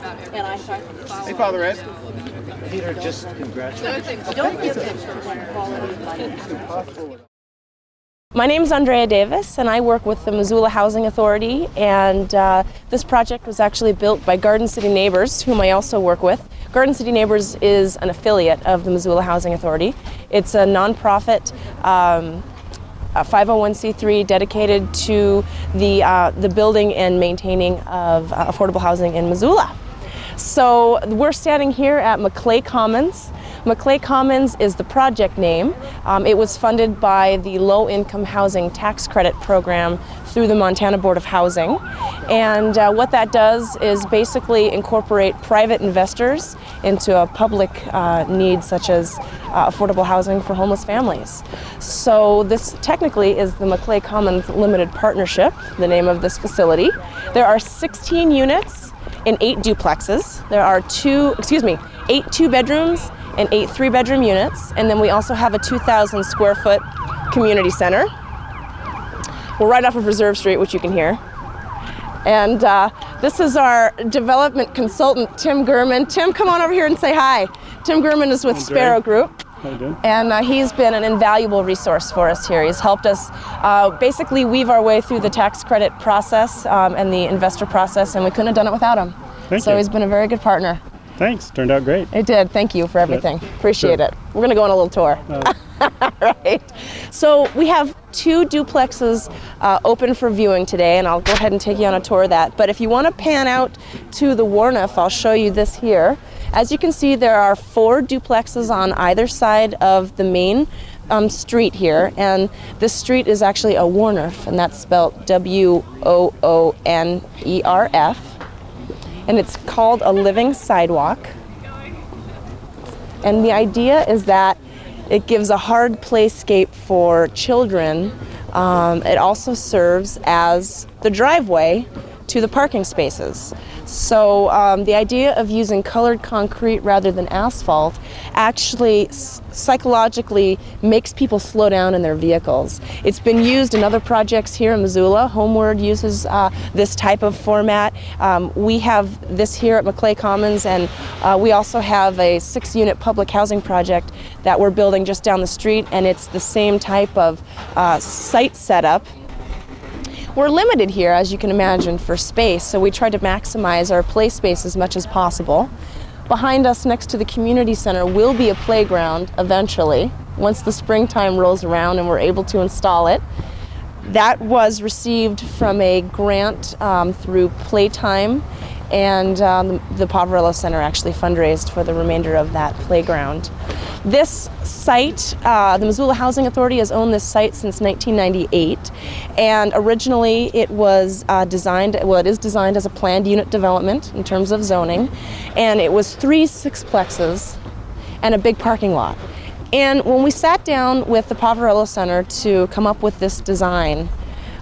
Hey, Father Ed. Peter, just congratulations. Don't give them quality. My name is Andrea Davis, and I work with the Missoula Housing Authority, and this project was actually built by Garden City Neighbors, whom I also work with. Garden City Neighbors is an affiliate of the Missoula Housing Authority. It's a nonprofit, a 501c3 dedicated to the building and maintaining of affordable housing in Missoula. So we're standing here at Maclay Commons. Maclay Commons is the project name. It was funded by the Low Income Housing Tax Credit Program through the Montana Board of Housing. And what that does is basically incorporate private investors into a public need such as affordable housing for homeless families. So this technically is the Maclay Commons Limited Partnership, the name of this facility. There are 16 units in 8 duplexes. There are 8 two-bedrooms and 8 3-bedroom units, and then we also have a 2,000 square foot community center. We're right off of Reserve Street, which you can hear. And this is our development consultant, Tim Gurman. Tim, come on over here and say hi. Tim Gurman is with Sparrow Group. How you doing? And he's been an invaluable resource for us here. He's helped us basically weave our way through the tax credit process and the investor process, and we couldn't have done it without him. Thank so you. He's been a very good partner. Thanks. Turned out great. It did. Thank you for everything. Appreciate it. We're going to go on a little tour. Right. So we have 2 duplexes open for viewing today, and I'll go ahead and take you on a tour of that. But if you want to pan out to the Warniff, I'll show you this here. As you can see, there are 4 duplexes on either side of the main street here, and this street is actually a Warniff, and that's spelled W-O-O-N-E-R-F. And it's called a living sidewalk. And the idea is that it gives a hard playscape for children. It also serves as the driveway to the parking spaces. So the idea of using colored concrete rather than asphalt actually psychologically makes people slow down in their vehicles. It's been used in other projects here in Missoula. Homeward uses this type of format. We have this here at Maclay Commons, and we also have a 6-unit public housing project that we're building just down the street, and it's the same type of site setup. We're limited here, as you can imagine, for space, so we try to maximize our play space as much as possible. Behind us, next to the community center, will be a playground eventually, once the springtime rolls around and we're able to install it. That was received from a grant through Playtime, and the Poverello Center actually fundraised for the remainder of that playground. This site, the Missoula Housing Authority has owned this site since 1998, and originally it was designed as a planned unit development in terms of zoning, and it was 3 sixplexes and a big parking lot. And when we sat down with the Poverello Center to come up with this design,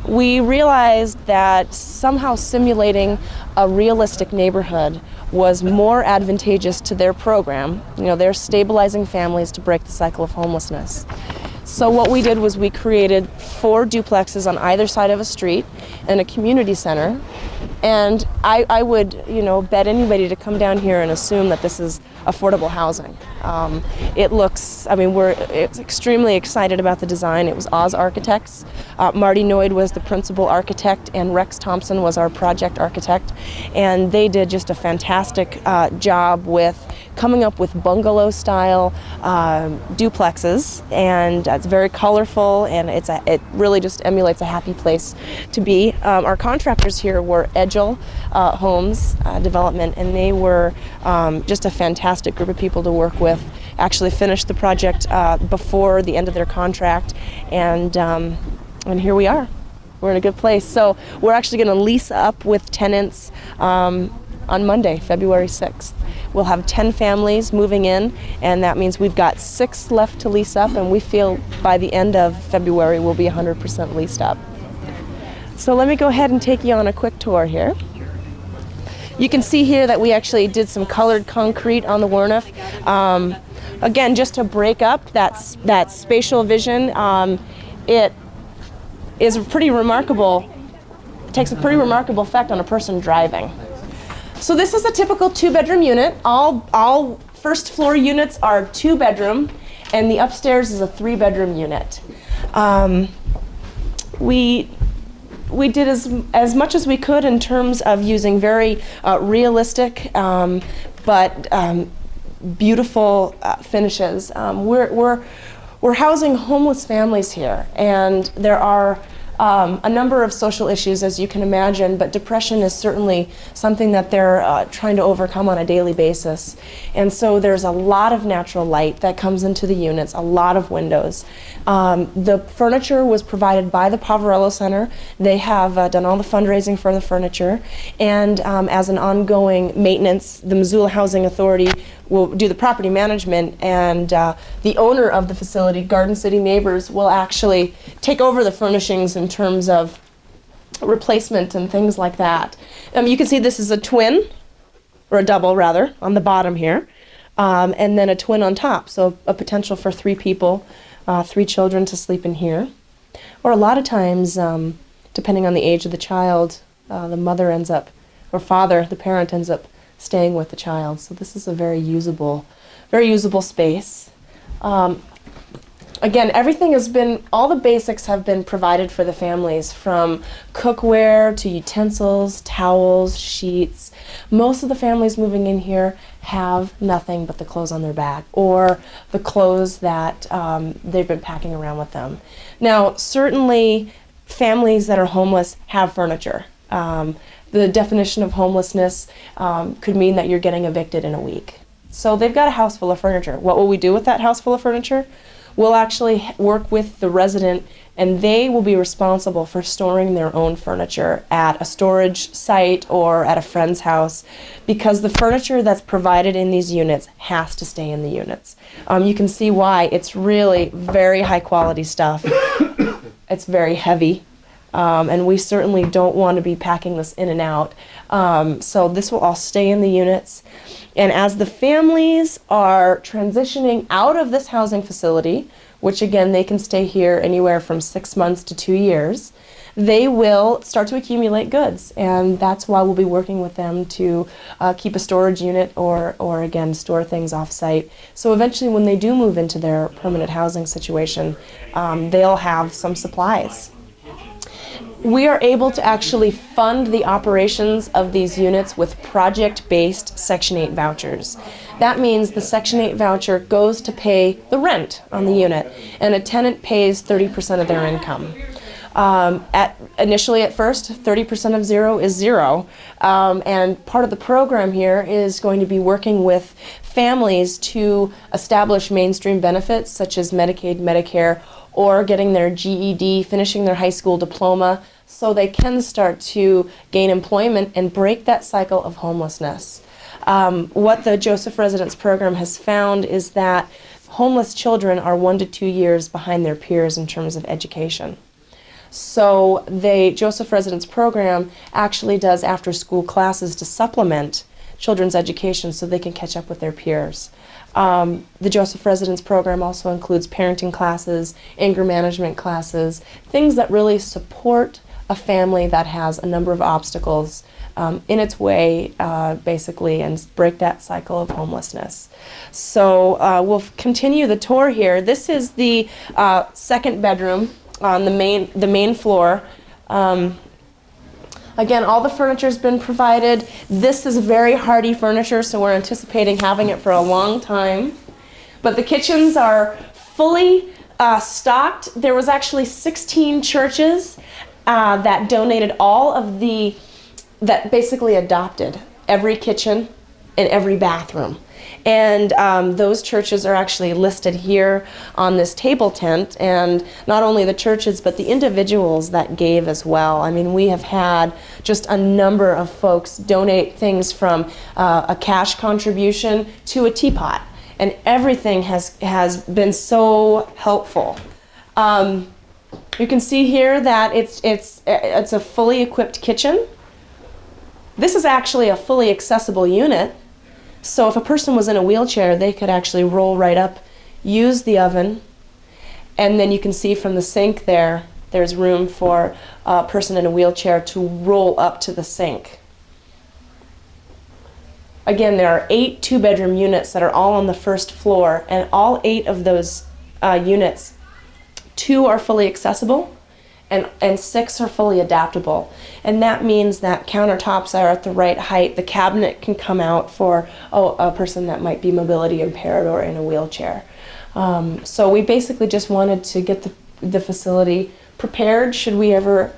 we realized that somehow simulating a realistic neighborhood was more advantageous to their program. You know, they're stabilizing families to break the cycle of homelessness. So what we did was we created 4 duplexes on either side of a street and a community center. And I would, bet anybody to come down here and assume that this is affordable housing. We're extremely excited about the design. It was Oz Architects. Marty Noyd was the principal architect, and Rex Thompson was our project architect. And they did just a fantastic job with coming up with bungalow-style duplexes, and it's very colorful, and it really just emulates a happy place to be. Our contractors here were Edgel Homes Development, and they were just a fantastic group of people to work with. Actually finished the project before the end of their contract, and here we are. We're in a good place. So we're actually going to lease up with tenants on Monday, February 6th. We'll have 10 families moving in, and that means we've got 6 left to lease up, and we feel by the end of February we'll be 100% leased up. So let me go ahead and take you on a quick tour here. You can see here that we actually did some colored concrete on the Warniff. Again, just to break up that spatial vision, it is pretty remarkable. It takes a pretty remarkable effect on a person driving. So this is a typical 2-bedroom unit. All first floor units are 2-bedroom, and the upstairs is a 3-bedroom unit. We did as much as we could in terms of using very realistic but beautiful finishes. We're housing homeless families here, and there are a number of social issues, as you can imagine, but depression is certainly something that they're trying to overcome on a daily basis. And so there's a lot of natural light that comes into the units, a lot of windows. The furniture was provided by the Poverello Center. They have done all the fundraising for the furniture, and as an ongoing maintenance, the Missoula Housing Authority will do the property management, and the owner of the facility, Garden City Neighbors, will actually take over the furnishings in terms of replacement and things like that. You can see this is a twin, or a double rather, on the bottom here, and then a twin on top, so a potential for 3 people, 3 children to sleep in here. Or a lot of times, depending on the age of the child, the mother ends up, or father, the parent ends up staying with the child. So this is a very usable space. Again, everything has been, all the basics have been provided for the families, from cookware to utensils, towels, sheets. Most of the families moving in here have nothing but the clothes on their back, or the clothes that they've been packing around with them. Now, certainly families that are homeless have furniture. The definition of homelessness could mean that you're getting evicted in a week. So they've got a house full of furniture. What will we do with that house full of furniture? We'll actually work with the resident, and they will be responsible for storing their own furniture at a storage site or at a friend's house, because the furniture that's provided in these units has to stay in the units. You can see why. It's really very high quality stuff. It's very heavy. And we certainly don't want to be packing this in and out. So this will all stay in the units. And as the families are transitioning out of this housing facility, which again, they can stay here anywhere from 6 months to 2 years, they will start to accumulate goods. And that's why we'll be working with them to keep a storage unit, or again, store things off-site. So eventually when they do move into their permanent housing situation, they'll have some supplies. We are able to actually fund the operations of these units with project-based Section 8 vouchers. That means the Section 8 voucher goes to pay the rent on the unit, and a tenant pays 30% of their income. Initially at first, 30% of zero is zero, and part of the program here is going to be working with families to establish mainstream benefits such as Medicaid, Medicare, or getting their GED, finishing their high school diploma, so they can start to gain employment and break that cycle of homelessness. What the Joseph Residence Program has found is that homeless children are 1 to 2 years behind their peers in terms of education. So the Joseph Residence Program actually does after-school classes to supplement children's education so they can catch up with their peers. The Joseph Residence Program also includes parenting classes, anger management classes, things that really support a family that has a number of obstacles in its way, basically, and break that cycle of homelessness. So we'll continue the tour here. This is the second bedroom on the main floor. Again, all the furniture's been provided. This is very hardy furniture, so we're anticipating having it for a long time. But the kitchens are fully stocked. There was actually 16 churches that donated all of that basically adopted every kitchen and every bathroom. And those churches are actually listed here on this table tent, and not only the churches, but the individuals that gave as well. I mean, we have had just a number of folks donate things from a cash contribution to a teapot, and everything has been so helpful. You can see here that it's a fully equipped kitchen. This is actually a fully accessible unit. So if a person was in a wheelchair, they could actually roll right up, use the oven, and then you can see from the sink there's room for a person in a wheelchair to roll up to the sink. Again, there are 8 two-bedroom units that are all on the first floor, and all 8 of those units, 2 are fully accessible, and 6 are fully adaptable. And that means that countertops are at the right height. The cabinet can come out for a person that might be mobility impaired or in a wheelchair. So we basically just wanted to get the facility prepared should we ever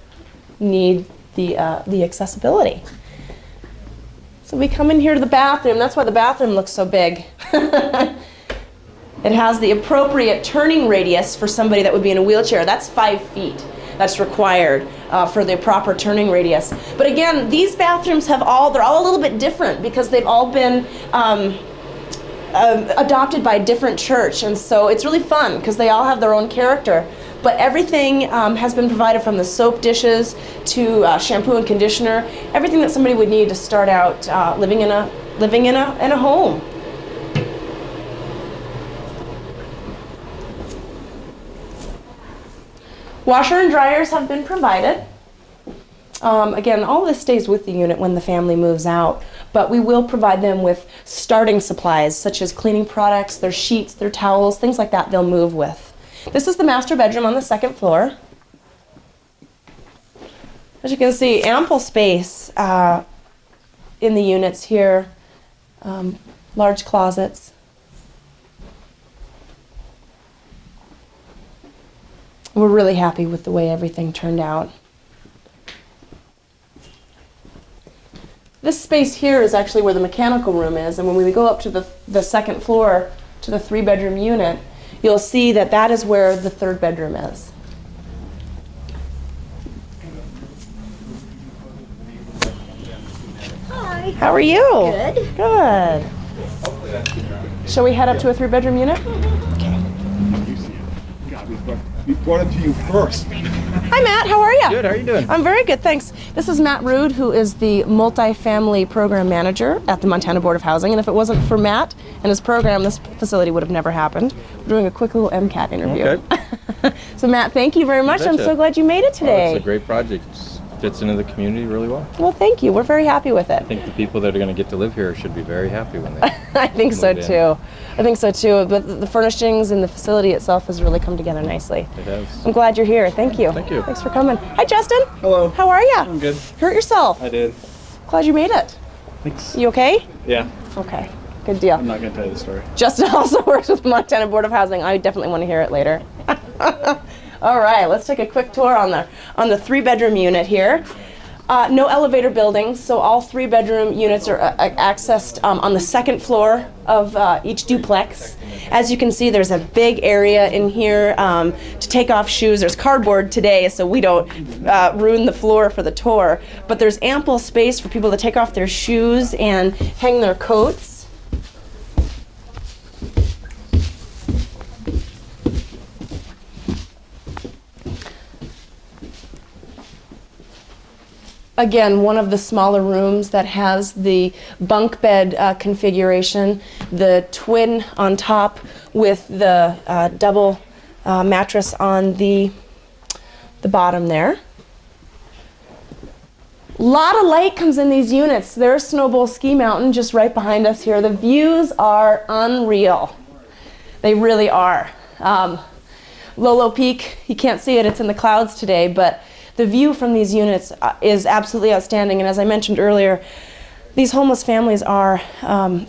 need the accessibility. So we come in here to the bathroom. That's why the bathroom looks so big. It has the appropriate turning radius for somebody that would be in a wheelchair. That's 5 feet. That's required for the proper turning radius. But again, these bathrooms they're all a little bit different because they've all been adopted by a different church. And so it's really fun because they all have their own character. But everything has been provided, from the soap dishes to shampoo and conditioner, everything that somebody would need to start out living in a home. Washer and dryers have been provided. Again, all of this stays with the unit when the family moves out, but we will provide them with starting supplies such as cleaning products, their sheets, their towels, things like that they'll move with. This is the master bedroom on the second floor. As you can see, ample space in the units here, large closets. We're really happy with the way everything turned out. This space here is actually where the mechanical room is, and when we go up to the second floor to the 3-bedroom unit, you'll see that that is where the 3rd bedroom is. Hi. How are you? Good. Good. Shall we head up to a 3-bedroom unit? Okay. You see it. God, we brought it to you first. Hi, Matt. How are you? Good, how are you doing? I'm very good, thanks. This is Matt Rude, who is the multifamily program manager at the Montana Board of Housing. And if it wasn't for Matt and his program, this facility would have never happened. We're doing a quick little MCAT interview. Okay. So, Matt, thank you very much. I'm betcha. so glad you made it today. It's a great project. Fits into the community really well. Well, thank you. We're very happy with it. I think the people that are going to get to live here should be very happy when they I think so move in. too. I think so too. But the furnishings and the facility itself has really come together nicely. It has. I'm glad you're here. Thank you. Thank you. Thanks for coming. Hi, Justin. Hello. How are you? I'm good. Hurt yourself? I did. Glad you made it. Thanks. You okay? Yeah. Okay. Good deal. I'm not going to tell you the story. Justin also works with the Montana Board of Housing. I definitely want to hear it later. All right, let's take a quick tour on the 3-bedroom unit here. No elevator buildings, so all 3-bedroom units are accessed on the second floor of each duplex. As you can see, there's a big area in here to take off shoes. There's cardboard today, so we don't ruin the floor for the tour. But there's ample space for people to take off their shoes and hang their coats. Again, one of the smaller rooms that has the bunk bed configuration, the twin on top with the double mattress on the bottom there. A lot of light comes in these units. There's Snowball Ski Mountain just right behind us here. The views are unreal. They really are. Lolo Peak, you can't see it, it's in the clouds today, but the view from these units is absolutely outstanding. And as I mentioned earlier, these homeless families are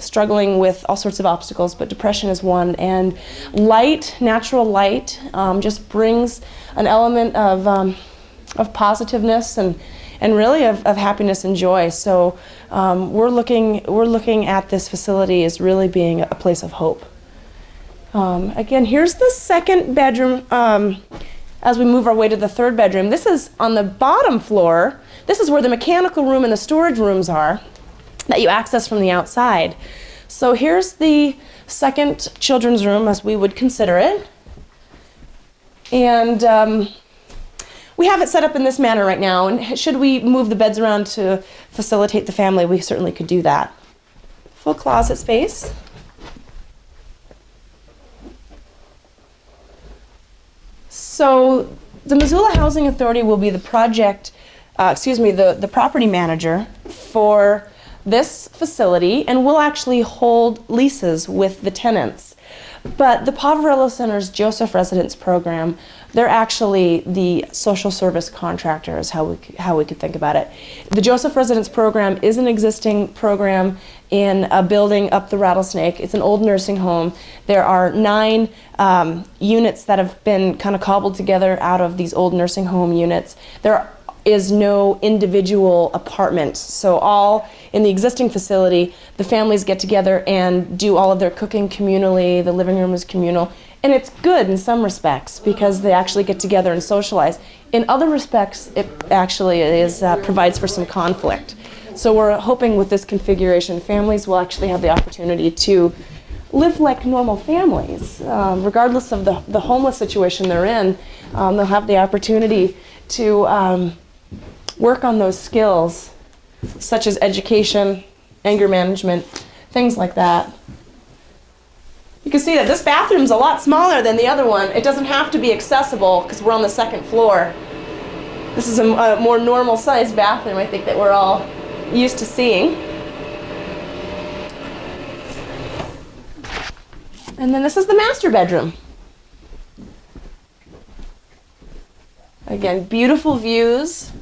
struggling with all sorts of obstacles, but depression is one. And light, natural light, just brings an element of positiveness and really of happiness and joy. So we're looking at this facility as really being a place of hope. Again, here's the 2nd bedroom. As we move our way to the 3rd bedroom, this is on the bottom floor. This is where the mechanical room and the storage rooms are that you access from the outside. So here's the 2nd children's room as we would consider it. And we have it set up in this manner right now, and should we move the beds around to facilitate the family, we certainly could do that. Full closet space. So the Missoula Housing Authority will be the the property manager for this facility, and we'll actually hold leases with the tenants. But the Poverello Center's Joseph Residence Program, they're actually the social service contractor is how we could think about it. The Joseph Residence Program is an existing program in a building up the Rattlesnake. It's an old nursing home. There are 9 units that have been kind of cobbled together out of these old nursing home units. There is no individual apartment. So all in the existing facility, the families get together and do all of their cooking communally, the living room is communal, and it's good in some respects because they actually get together and socialize. In other respects, it actually provides for some conflict. So we're hoping with this configuration, families will actually have the opportunity to live like normal families. Regardless of the homeless situation they're in, they'll have the opportunity to work on those skills, such as education, anger management, things like that. You can see that this bathroom's a lot smaller than the other one. It doesn't have to be accessible because we're on the 2nd floor. This is a more normal sized bathroom, I think, that we're all used to seeing. And then this is the master bedroom. Again, beautiful views.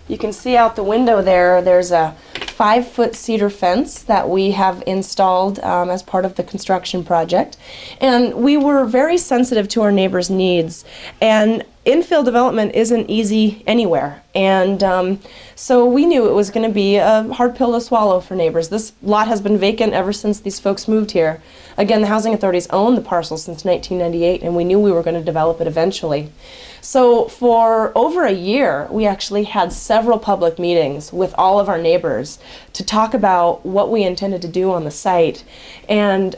You can see out the window there's a 5-foot cedar fence that we have installed as part of the construction project. And we were very sensitive to our neighbors' needs. And infill development isn't easy anywhere. And so we knew it was going to be a hard pill to swallow for neighbors. This lot has been vacant ever since these folks moved here. Again, the housing authorities owned the parcel since 1998, and we knew we were going to develop it eventually. So for over a year, we actually had several public meetings with all of our neighbors to talk about what we intended to do on the site. And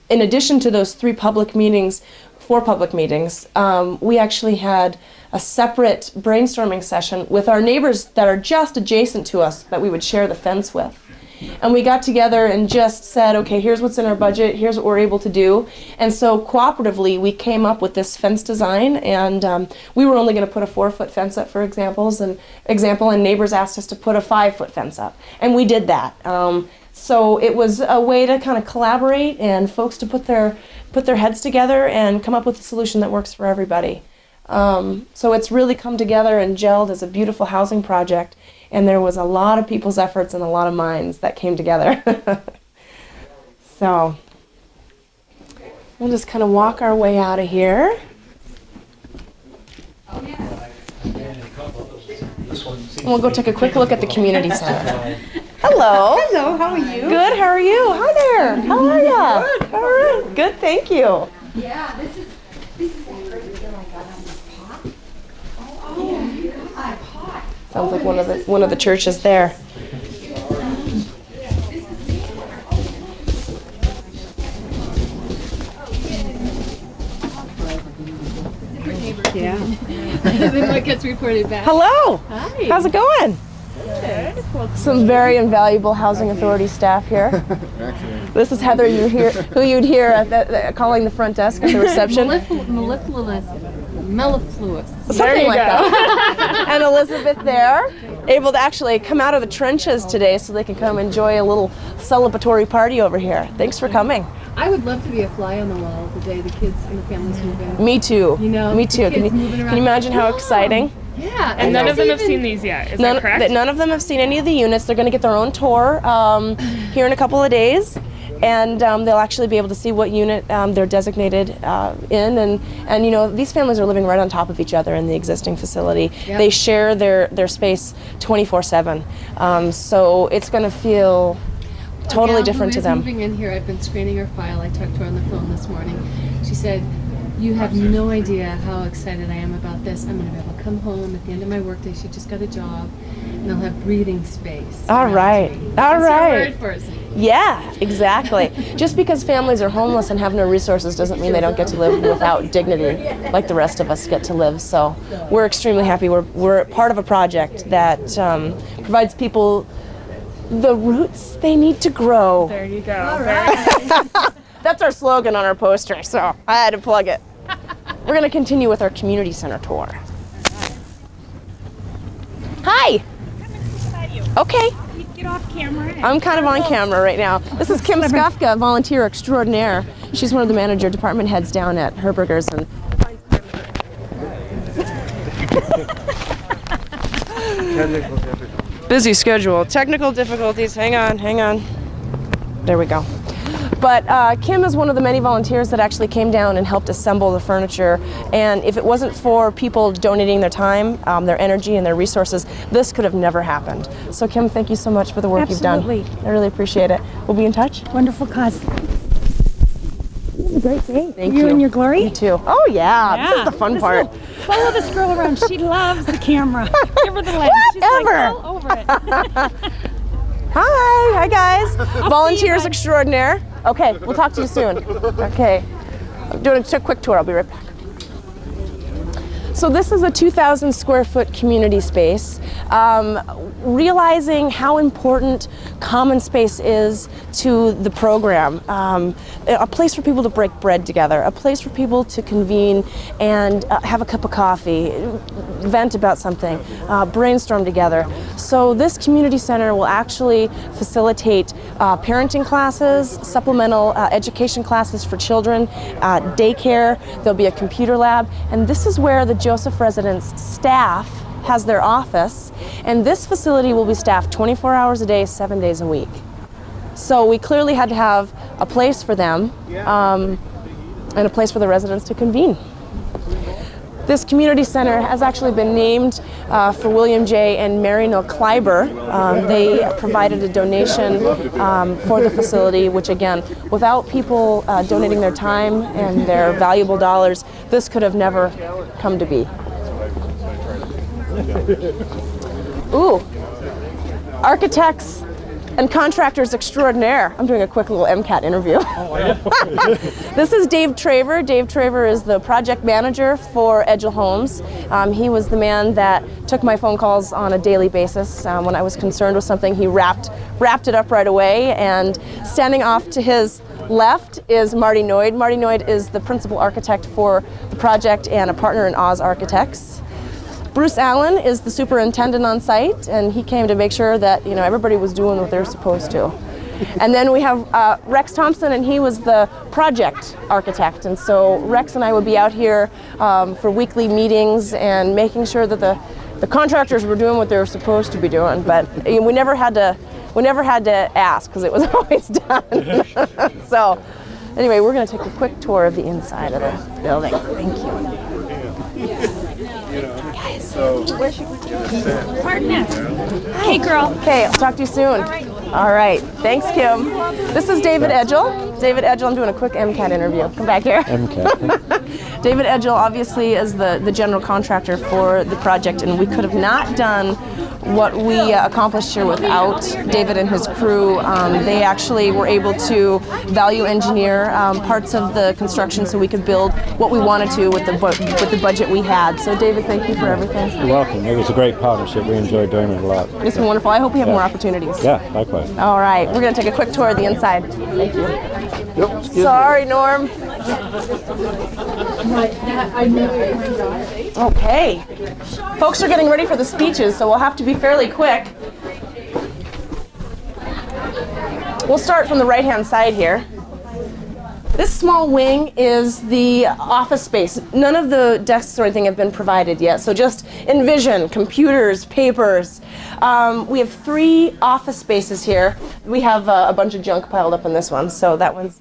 in addition to those 4 public meetings, we actually had a separate brainstorming session with our neighbors that are just adjacent to us that we would share the fence with. And we got together and just said, okay, here's what's in our budget, here's what we're able to do. And so cooperatively, we came up with this fence design, and we were only going to put a 4-foot fence up, for example, and neighbors asked us to put a 5-foot fence up. And we did that. So it was a way to kind of collaborate and folks to put their heads together and come up with a solution that works for everybody. So it's really come together and gelled as a beautiful housing project. And there was a lot of people's efforts and a lot of minds that came together. So we'll just kind of walk our way out of here. And we'll go take a quick look at the community center. Hello. Hello, how are you? Good, how are you? Hi there. How are you? Good. All right. Good, thank you. Yeah, this is that great deal I got on this pot. Oh, you got a pot. Sounds like one of the churches there. Yeah. Then what gets reported back? Hello. Hi. How's it going? Good. Some very invaluable housing authority staff here. This is Heather, who you'd hear at calling the front desk at the reception. Mellifluous. Something like that. And Elizabeth there, able to actually come out of the trenches today so they can come enjoy a little celebratory party over here. Thanks for coming. I would love to be a fly on the wall the day the kids and the families move in. Me too. You know, me too. the kids moving around. Can you imagine how exciting? Yeah. And none of them have seen these yet, is that correct? None of them have seen any of the units. They're going to get their own tour here in a couple of days. And they'll actually be able to see what unit they're designated in. And you know, these families are living right on top of each other in the existing facility. Yep. They share their space 24/7. So it's going to feel totally different to them. Moving in here, I've been screening her file. I talked to her on the phone this morning. She said, "You have no idea how excited I am about this. I'm going to be able to come home at the end of my workday." She just got a job, and they'll have breathing space. All right. All right. Word for us. Yeah, exactly. Just because families are homeless and have no resources doesn't mean they don't get to live without dignity like the rest of us get to live. So we're extremely happy. We're part of a project that provides people the roots they need to grow. There you go. All right. That's our slogan on our poster, so I had to plug it. we're going to continue with our community center tour. Hi. Okay. Get off camera. I'm kind of on camera right now. This is Kim Skafka, volunteer extraordinaire. She's one of the manager department heads down at Herberger's. And busy schedule. Technical difficulties. Hang on. There we go. But Kim is one of the many volunteers that actually came down and helped assemble the furniture. And if it wasn't for people donating their time, their energy, and their resources, this could have never happened. So Kim, thank you so much for the work you've done. I really appreciate it. We'll be in touch. Wonderful cause. Have a great day. Thank you. You and your glory. You too. Oh yeah, this is the fun part. Follow this girl around. She loves the camera. Give her the lens. She's Whatever. like all over it. Hi guys. Volunteers extraordinaire. Okay, we'll talk to you soon. Okay, I'm doing a quick tour. I'll be right back. So this is a 2,000 square foot community space. Realizing how important common space is to the program. A place for people to break bread together, a place for people to convene and have a cup of coffee, vent about something, brainstorm together. So this community center will actually facilitate parenting classes, supplemental education classes for children, daycare, there'll be a computer lab, and this is where the Joseph residence staff has their office, and this facility will be staffed 24 hours a day, 7 days a week. So we clearly had to have a place for them and a place for the residents to convene. This community center has actually been named for William J. and Mary Maclay. They provided a donation for the facility, which again, without people donating their time and their valuable dollars, this could have never come to be. Ooh, architects and contractors extraordinaire. I'm doing a quick little MCAT interview. This is Dave Traver. Dave Traver is the project manager for Edgell Homes. He was the man that took my phone calls on a daily basis. When I was concerned with something, he wrapped it up right away. And standing off to his left is Marty Noyd. Marty Noyd is the principal architect for the project and a partner in Oz Architects. Bruce Allen is the superintendent on site, and he came to make sure that everybody was doing what they're supposed to. And then we have Rex Thompson, and he was the project architect. And so Rex and I would be out here for weekly meetings and making sure that the contractors were doing what they were supposed to be doing. But we never had to ask because it was always done. So anyway, we're going to take a quick tour of the inside of the building. Thank you. Pardon us. Hey, girl. Okay, I'll talk to you soon. All right. Thanks, Kim. This is David Edgell. David Edgell, I'm doing a quick MCAT interview. Come back here. MCAT. David Edgell obviously is the general contractor for the project, and we could have not done what we accomplished here without David and his crew. They actually were able to value engineer parts of the construction so we could build what we wanted to with the budget we had. So David, thank you for everything. You're welcome. It was a great partnership. We enjoyed doing it a lot. It's been wonderful. I hope we have more opportunities. Yeah, likewise. All right, we're going to take a quick tour of the inside. Thank you. Sorry, Norm. Okay. Folks are getting ready for the speeches, so we'll have to be fairly quick. We'll start from the right-hand side here. This small wing is the office space. None of the desks or anything have been provided yet, so just envision computers, papers. We have 3 office spaces here. We have a bunch of junk piled up in this one, so that one's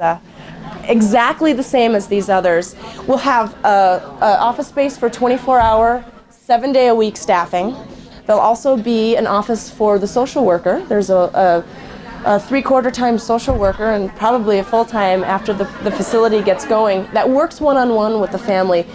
exactly the same as these others. We'll have an office space for 24-hour, 7-day-a-week staffing. There'll also be an office for the social worker. There's a 3/4-time social worker and probably a full-time after the facility gets going that works one-on-one with the family,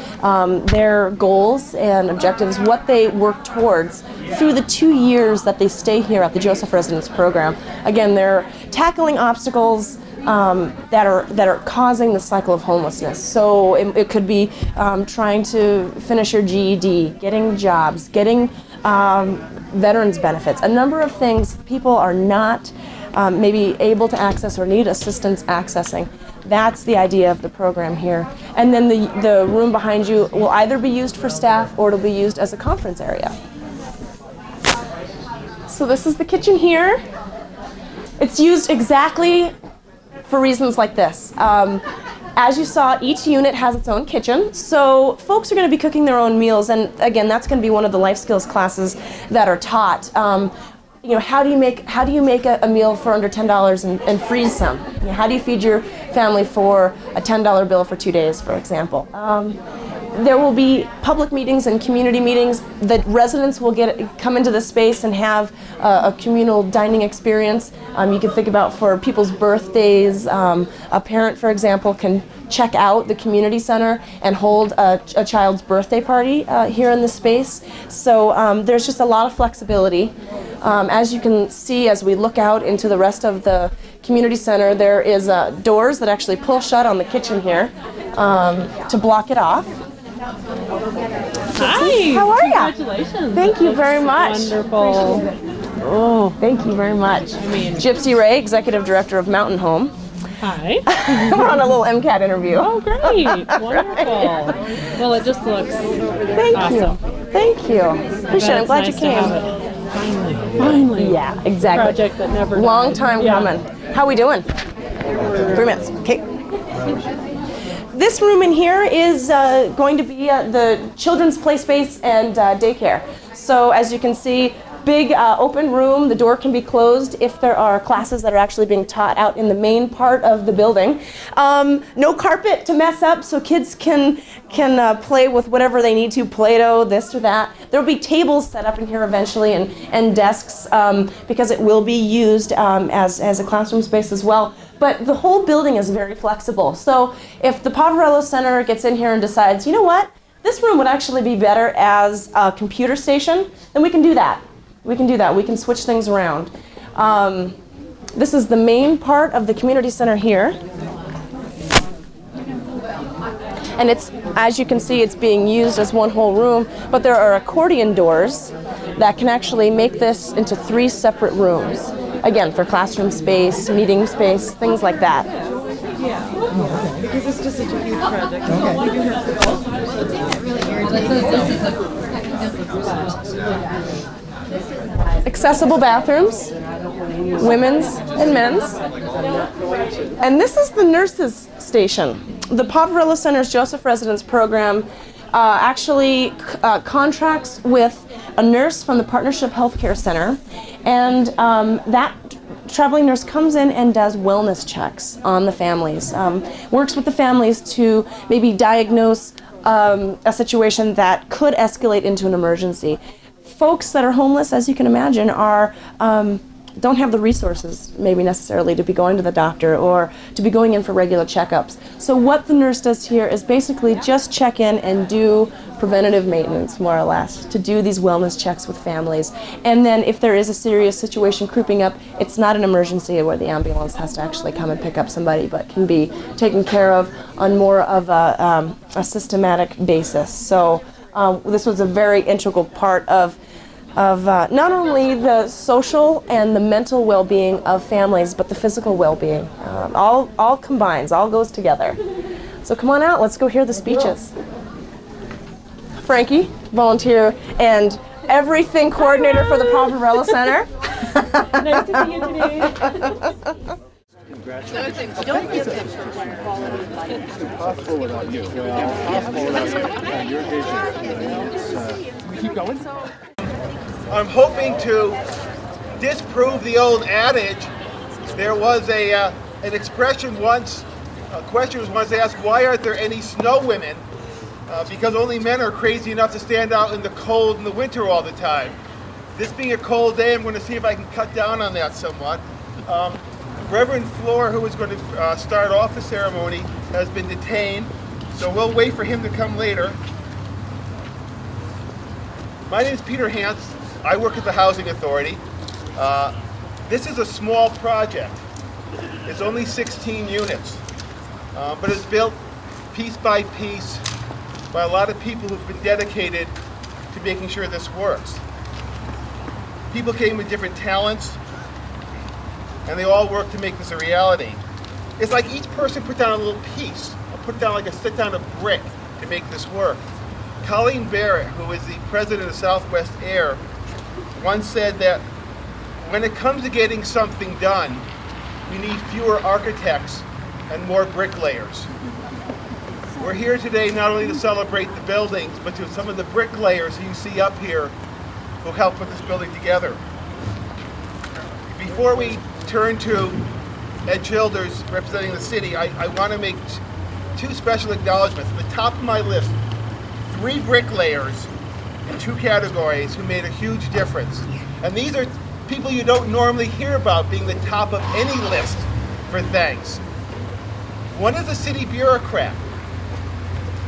their goals and objectives, what they work towards through the 2 years that they stay here at the Joseph Residence Program. Again, they're tackling obstacles that are causing the cycle of homelessness. So it could be trying to finish your GED, getting jobs, getting veterans benefits, a number of things. People are not maybe able to access or need assistance accessing. That's the idea of the program here. And then the room behind you will either be used for staff or it'll be used as a conference area. So this is the kitchen here. It's used exactly for reasons like this. As you saw, each unit has its own kitchen, so folks are going to be cooking their own meals, and again, that's going to be one of the life skills classes that are taught. You know, how do you make a meal for under $10 and freeze some? You know, how do you feed your family for a $10 bill for 2 days, for example? There will be public meetings and community meetings. The residents will come into the space and have a communal dining experience. You can think about for people's birthdays. A parent, for example, can check out the community center and hold a child's birthday party here in the space. So there's just a lot of flexibility. As you can see, as we look out into the rest of the community center, there is doors that actually pull shut on the kitchen here to block it off. Hi. How are you? Congratulations. Thank you very much. Wonderful. Oh, thank you very much. Gypsy Ray, Executive Director of Mountain Home. Hi. We're on a little MCAT interview. Oh, great. Wonderful. Well, it just looks awesome. Thank you. Appreciate it. I'm glad you came. Finally. Yeah, exactly. Project that never died. Long time coming. How we doing? 3 minutes. Okay. This room in here is going to be the children's play space and daycare. So as you can see, big open room. The door can be closed if there are classes that are actually being taught out in the main part of the building. No carpet to mess up, so kids can play with whatever they need to, Play-Doh, this or that. There will be tables set up in here eventually and desks because it will be used as a classroom space as well. But the whole building is very flexible. So if the Poverello Center gets in here and decides, you know what, this room would actually be better as a computer station, then we can do that. We can do that. We can switch things around. This is the main part of the community center here. And it's, as you can see, it's being used as one whole room, but there are accordion doors that can actually make this into 3 separate rooms. Again, for classroom space, meeting space, things like that. Because it's just such a huge project. Accessible bathrooms, women's and men's. And this is the nurses' station. The Poverello Center's Joseph Residence Program actually contracts with a nurse from the Partnership Healthcare Center, and that traveling nurse comes in and does wellness checks on the families, works with the families to maybe diagnose a situation that could escalate into an emergency. Folks that are homeless, as you can imagine, are don't have the resources maybe necessarily to be going to the doctor or to be going in for regular checkups. So what the nurse does here is basically just check in and do preventative maintenance, more or less, to do these wellness checks with families. And then if there is a serious situation creeping up, it's not an emergency where the ambulance has to actually come and pick up somebody, but can be taken care of on more of a systematic basis. So this was a very integral part of not only the social and the mental well-being of families, but the physical well-being. All combines, all goes together. So come on out, let's go hear the speeches. Frankie, volunteer and everything coordinator for the Poverello Center. Nice to see you today. Congratulations. Don't give them quality of life. It's impossible without you. Your vision. Keep going. I'm hoping to disprove the old adage. There was an expression once, a question was once asked, why aren't there any snow women? Because only men are crazy enough to stand out in the cold in the winter all the time. This being a cold day, I'm going to see if I can cut down on that somewhat. Reverend Floor, who is going to start off the ceremony, has been detained, so we'll wait for him to come later. My name is Peter Hance. I work at the Housing Authority. This is a small project. It's only 16 units, but it's built piece by piece by a lot of people who've been dedicated to making sure this works. People came with different talents, and they all work to make this a reality. It's like each person put down a little piece, or put down like sit down a brick to make this work. Colleen Barrett, who is the president of Southwest Air, once said that when it comes to getting something done, we need fewer architects and more bricklayers. We're here today not only to celebrate the buildings, but to some of the bricklayers you see up here who helped put this building together. Before we turn to Ed Childers representing the city, I want to make two special acknowledgments. At the top of my list, 3 bricklayers in 2 categories who made a huge difference. And these are people you don't normally hear about being the top of any list for thanks. One is a city bureaucrat,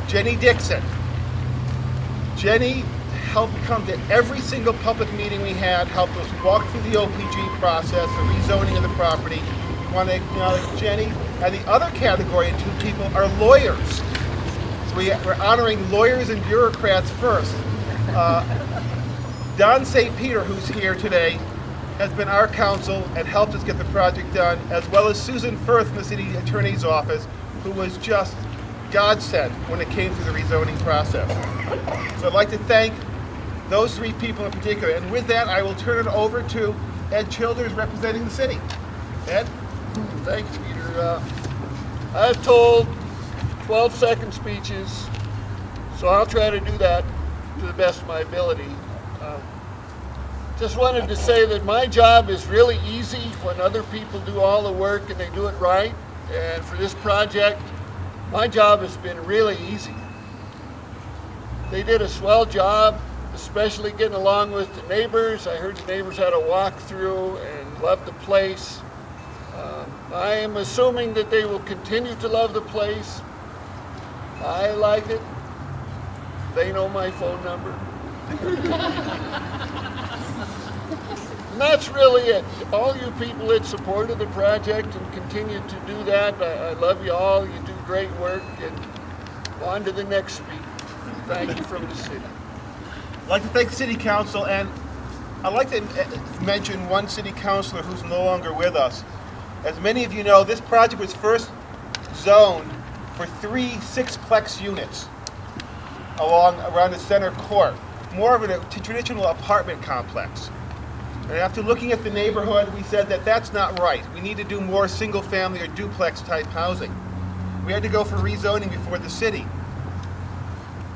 Jenny Dixon. Jenny helped come to every single public meeting we had, helped us walk through the OPG process, the rezoning of the property. I want to acknowledge Jenny. And the other category of 2 people are lawyers. So we're honoring lawyers and bureaucrats first. Don St. Peter, who's here today, has been our counsel and helped us get the project done, as well as Susan Firth from the city attorney's office, who was just godsend when it came to the rezoning process. So I'd like to thank those 3 people in particular. And with that, I will turn it over to Ed Childers representing the city. Ed? Thanks, Peter. I've told 12-second speeches, so I'll try to do that to the best of my ability. Just wanted to say that my job is really easy when other people do all the work and they do it right. And for this project, my job has been really easy. They did a swell job, especially getting along with the neighbors. I heard the neighbors had a walkthrough and loved the place. I am assuming that they will continue to love the place. I like it. They know my phone number. And that's really it. All you people that supported the project and continue to do that, I love you all. You do great work. And on to the next speaker. Thank you from the city. I'd like to thank the City Council, and I'd like to mention one City Councilor who's no longer with us. As many of you know, this project was first zoned for 3 6-plex units around the center court, more of a traditional apartment complex. And after looking at the neighborhood, we said that that's not right. We need to do more single-family or duplex-type housing. We had to go for rezoning before the city.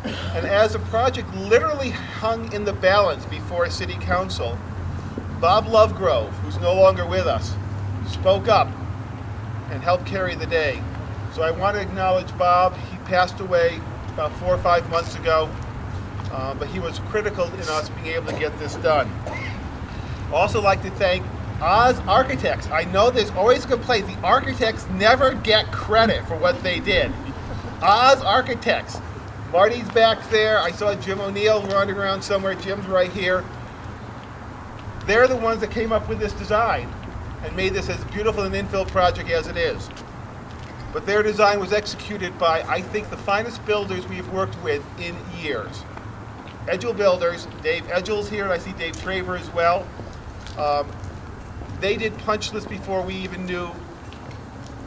And as the project literally hung in the balance before City Council, Bob Lovegrove, who's no longer with us, spoke up and helped carry the day. So I want to acknowledge Bob. He passed away about 4 or 5 months ago, but he was critical in us being able to get this done. I'd also like to thank Oz Architects. I know there's always a complaint. The architects never get credit for what they did. Oz Architects. Marty's back there. I saw Jim O'Neill running around somewhere. Jim's right here. They're the ones that came up with this design and made this as beautiful an infill project as it is. But their design was executed by, I think, the finest builders we've worked with in years. Edgell Builders, Dave Edgell's here, and I see Dave Traver as well. They did punch lists before we even knew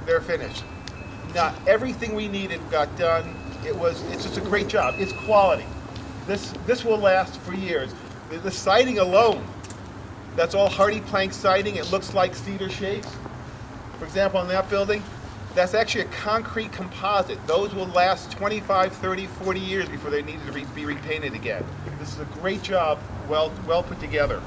they're finished. Not everything we needed got done. It's just a great job. It's quality. This will last for years. The siding alone, that's all hardy plank siding. It looks like cedar shakes. For example, on that building, that's actually a concrete composite. Those will last 25, 30, 40 years before they need to be repainted again. This is a great job, well put together.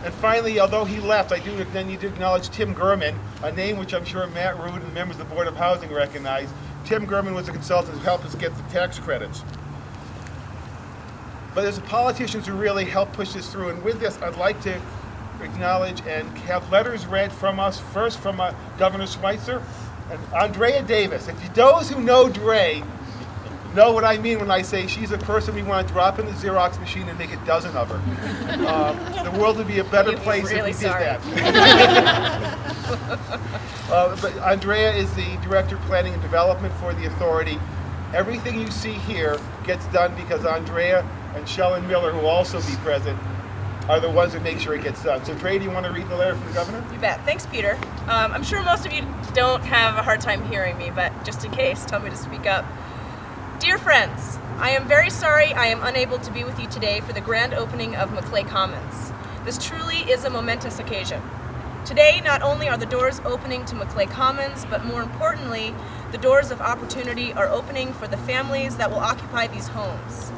And finally, although he left, I do then need to acknowledge Tim Gurman, a name which I'm sure Matt Rood and the members of the Board of Housing recognize. Tim Gurman was a consultant who helped us get the tax credits. But there's politicians who really helped push this through, and with this, I'd like to acknowledge and have letters read from us, first from Governor Schweitzer and Andrea Davis. Those who know Dre know what I mean when I say she's a person we want to drop in the Xerox machine and make a dozen of her. The world would be a better place really if we did that. But Andrea is the Director of Planning and Development for the Authority. Everything you see here gets done because Andrea and Shellen Miller, who will also be present, are the ones that make sure it gets done. So Trey, do you want to read the letter from the governor? You bet. Thanks, Peter. I'm sure most of you don't have a hard time hearing me, but just in case, tell me to speak up. Dear friends, I am very sorry I am unable to be with you today for the grand opening of Maclay Commons. This truly is a momentous occasion. Today, not only are the doors opening to Maclay Commons, but more importantly, the doors of opportunity are opening for the families that will occupy these homes.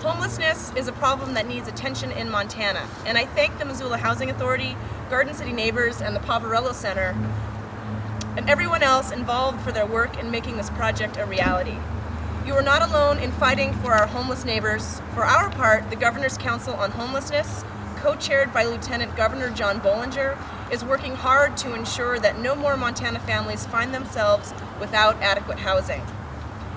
Homelessness is a problem that needs attention in Montana, and I thank the Missoula Housing Authority, Garden City Neighbors, and the Poverello Center, and everyone else involved for their work in making this project a reality. You are not alone in fighting for our homeless neighbors. For our part, the Governor's Council on Homelessness, co-chaired by Lieutenant Governor John Bollinger, is working hard to ensure that no more Montana families find themselves without adequate housing.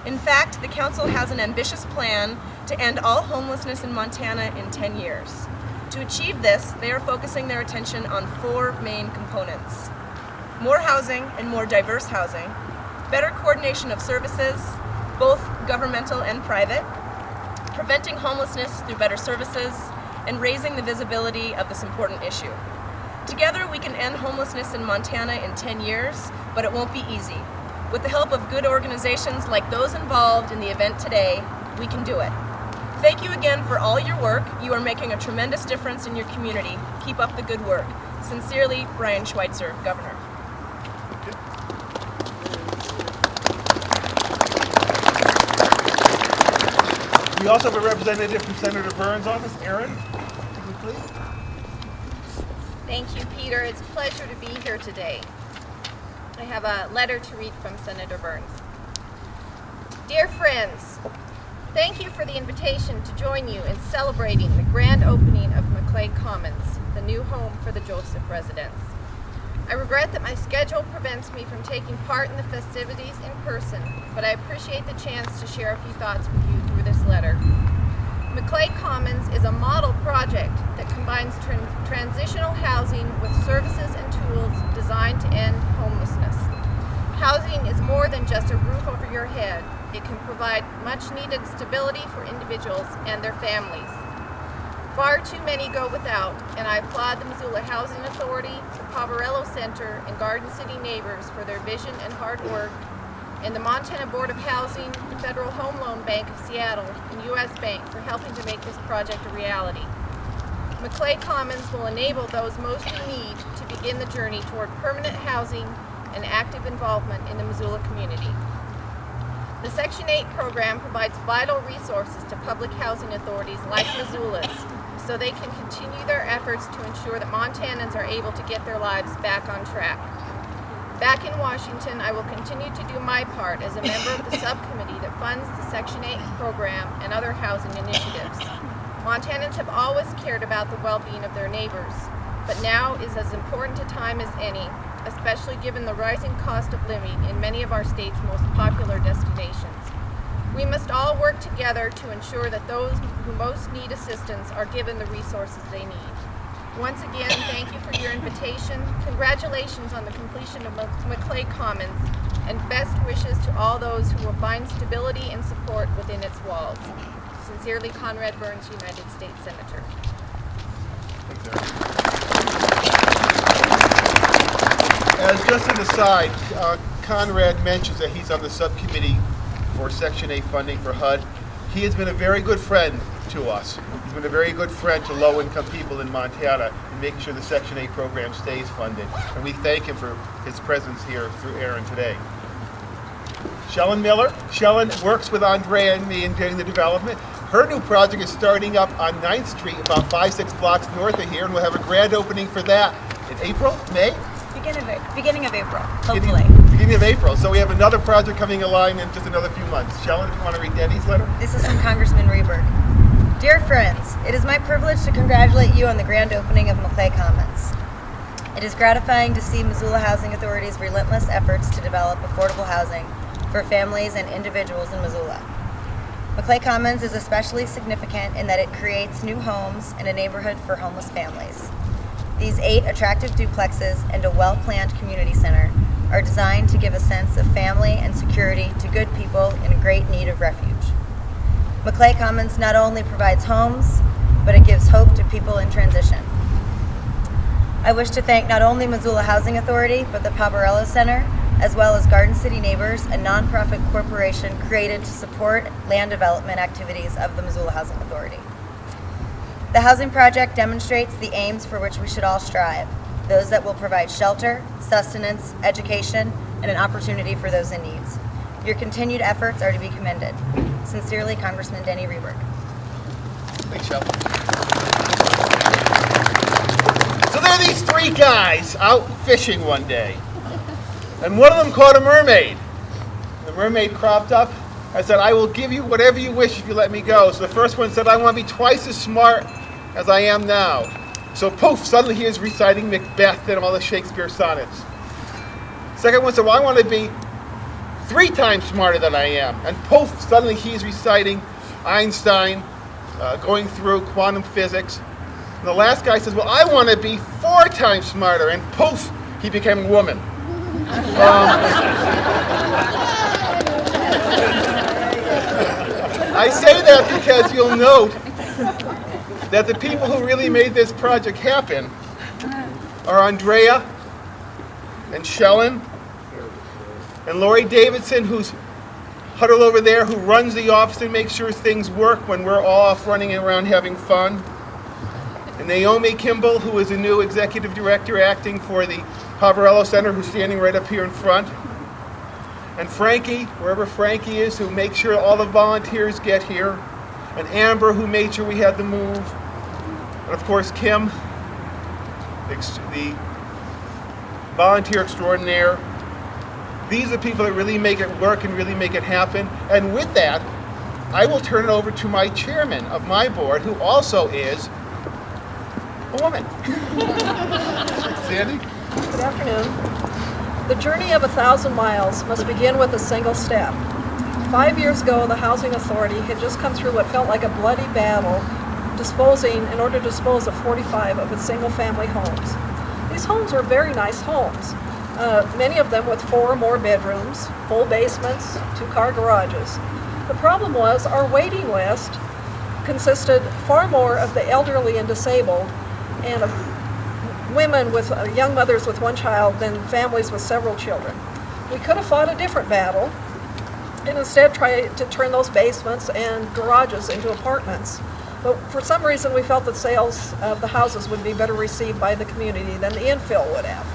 In fact, the Council has an ambitious plan to end all homelessness in Montana in 10 years. To achieve this, they are focusing their attention on 4 main components: more housing and more diverse housing, better coordination of services, both governmental and private, preventing homelessness through better services, and raising the visibility of this important issue. Together, we can end homelessness in Montana in 10 years, but it won't be easy. With the help of good organizations like those involved in the event today, we can do it. Thank you again for all your work. You are making a tremendous difference in your community. Keep up the good work. Sincerely, Brian Schweitzer, Governor. We also have a representative from Senator Burns' office, Erin. Please. Thank you, Peter. It's a pleasure to be here today. I have a letter to read from Senator Burns. Dear friends, thank you for the invitation to join you in celebrating the grand opening of Maclay Commons, the new home for the Joseph residents. I regret that my schedule prevents me from taking part in the festivities in person, but I appreciate the chance to share a few thoughts with you through this letter. Maclay Commons is a model project that combines transitional housing with services and tools designed to end homelessness. Housing is more than just a roof over your head. It can provide much needed stability for individuals and their families. Far too many go without, and I applaud the Missoula Housing Authority, the Poverello Center, and Garden City Neighbors for their vision and hard work, and the Montana Board of Housing, the Federal Home Loan Bank of Seattle, and U.S. Bank for helping to make this project a reality. Maclay Commons will enable those most in need to begin the journey toward permanent housing and active involvement in the Missoula community. The Section 8 program provides vital resources to public housing authorities like Missoula's so they can continue their efforts to ensure that Montanans are able to get their lives back on track. Back in Washington, I will continue to do my part as a member of the subcommittee that funds the Section 8 program and other housing initiatives. Montanans have always cared about the well-being of their neighbors, but now is as important a time as any, especially given the rising cost of living in many of our state's most popular destinations. We must all work together to ensure that those who most need assistance are given the resources they need. Once again, thank you for your invitation. Congratulations on the completion of Maclay Commons, and best wishes to all those who will find stability and support within its walls. Sincerely, Conrad Burns, United States Senator. As just an aside, Conrad mentions that he's on the subcommittee for Section 8 funding for HUD. He has been a very good friend to us. He's been a very good friend to low-income people in Montana in making sure the Section 8 program stays funded. And we thank him for his presence here through Aaron today. Shellen Miller. Shellen works with Andrea and me in getting the development. Her new project is starting up on 9th Street, about 5-6 blocks north of here, and we'll have a grand opening for that in April, May? Beginning of April, hopefully. Beginning of April. So we have another project coming along in just another few months. Shellen, if you want to read Denny's letter. This is from Congressman Rehberg. Dear friends, it is my privilege to congratulate you on the grand opening of Maclay Commons. It is gratifying to see Missoula Housing Authority's relentless efforts to develop affordable housing for families and individuals in Missoula. Maclay Commons is especially significant in that it creates new homes and a neighborhood for homeless families. These 8 attractive duplexes and a well-planned community center are designed to give a sense of family and security to good people in great need of refuge. Maclay Commons not only provides homes, but it gives hope to people in transition. I wish to thank not only Missoula Housing Authority, but the Poverello Center, as well as Garden City Neighbors, a nonprofit corporation created to support land development activities of the Missoula Housing Authority. The housing project demonstrates the aims for which we should all strive, those that will provide shelter, sustenance, education, and an opportunity for those in need. Your continued efforts are to be commended. Sincerely, Congressman Denny Reberg. Thanks, Shel. So there are these three guys out fishing one day, and one of them caught a mermaid. The mermaid cropped up. I said, I will give you whatever you wish if you let me go. So the first one said, I want to be twice as smart as I am now. So poof, suddenly he is reciting Macbeth and all the Shakespeare sonnets. Second one said, well, I want to be 3 times smarter than I am. And poof, suddenly he's reciting Einstein, going through quantum physics. And the last guy says, well, I want to be 4 times smarter. And poof, he became a woman. I say that because you'll note that the people who really made this project happen are Andrea and Shellen and Lori Davidson, who's huddled over there, who runs the office and makes sure things work when we're all off running around having fun. And Naomi Kimball, who is a new executive director acting for the Poverello Center, who's standing right up here in front. And Frankie, wherever Frankie is, who makes sure all the volunteers get here. And Amber, who made sure we had the move. And of course, Kim, the volunteer extraordinaire. These are people that really make it work and really make it happen. And with that, I will turn it over to my chairman of my board, who also is a woman. Sandy? Good afternoon. The journey of 1,000 miles must begin with a single step. 5 years ago, the Housing Authority had just come through what felt like a bloody battle in order to dispose of 45 of its single-family homes. These homes were very nice homes, many of them with 4 or more bedrooms, full basements, 2-car garages. The problem was our waiting list consisted far more of the elderly and disabled and of women with young mothers with 1 child than families with several children. We could have fought a different battle and instead tried to turn those basements and garages into apartments. But for some reason we felt that sales of the houses would be better received by the community than the infill would have.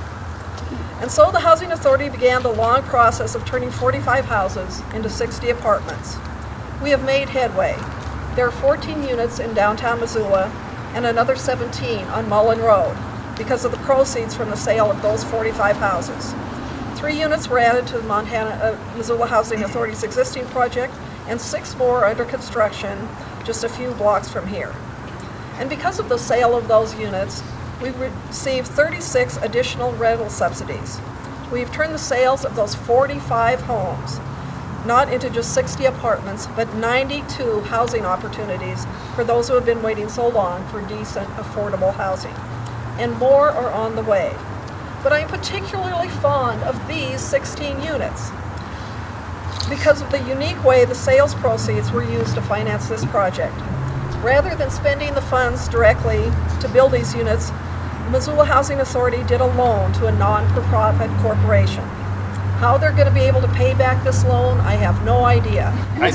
And so the Housing Authority began the long process of turning 45 houses into 60 apartments. We have made headway. There are 14 units in downtown Missoula and another 17 on Mullen Road because of the proceeds from the sale of those 45 houses. 3 units were added to the Missoula Housing Authority's existing project, and 6 more are under construction just a few blocks from here. And because of the sale of those units, we've received 36 additional rental subsidies. We've turned the sales of those 45 homes not into just 60 apartments, but 92 housing opportunities for those who have been waiting so long for decent, affordable housing. And more are on the way. But I'm particularly fond of these 16 units because of the unique way the sales proceeds were used to finance this project. Rather than spending the funds directly to build these units, the Missoula Housing Authority did a loan to a non-for-profit corporation. How they're going to be able to pay back this loan, I have no idea. I